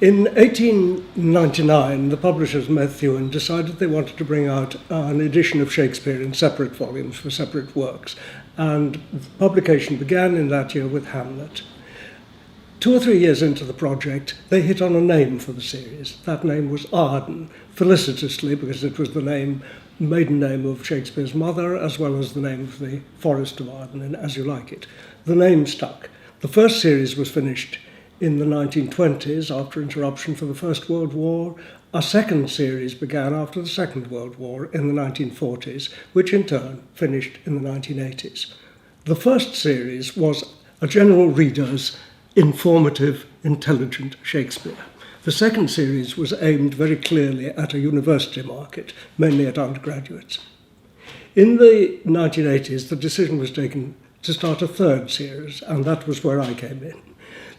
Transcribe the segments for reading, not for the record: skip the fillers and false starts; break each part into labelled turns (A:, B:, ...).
A: In 1899, the publishers Methuen decided they wanted to bring out an edition of Shakespeare in separate volumes for separate works, and publication began in that year with Hamlet. 2 or 3 years into the project, they hit on a name for the series. That name was Arden, felicitously because it was the maiden name of Shakespeare's mother, as well as the name of the Forest of Arden in As You Like It. The name stuck. The first series was finished in the 1920s, after interruption for the First World War. A second series began after the Second World War in the 1940s, which in turn finished in the 1980s. The first series was a general reader's informative, intelligent Shakespeare. The second series was aimed very clearly at a university market, mainly at undergraduates. In the 1980s, the decision was taken to start a third series, and that was where I came in.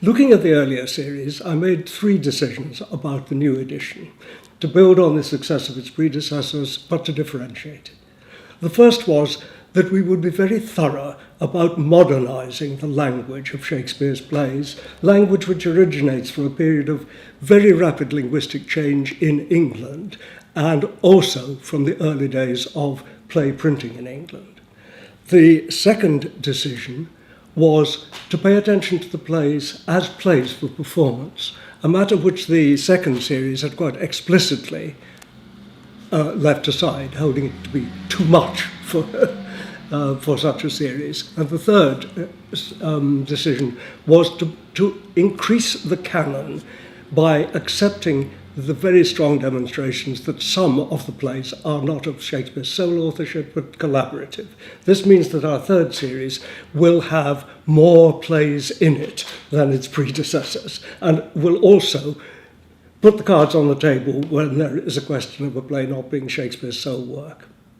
A: Looking at the earlier series, I made 3 decisions about the new edition, to build on the success of its predecessors, but to differentiate it. The first was that we would be very thorough about modernising the language of Shakespeare's plays, language which originates from a period of very rapid linguistic change in England, and also from the early days of play printing in England. The second decision was to pay attention to the plays as plays for performance, a matter which the second series had quite explicitly left aside, holding it to be too much for such a series. And the third decision was to increase the canon by accepting the very strong demonstrations that some of the plays are not of Shakespeare's sole authorship, but collaborative. This means that our third series will have more plays in it than its predecessors, and will also put the cards on the table when there is a question of a play not being Shakespeare's sole work.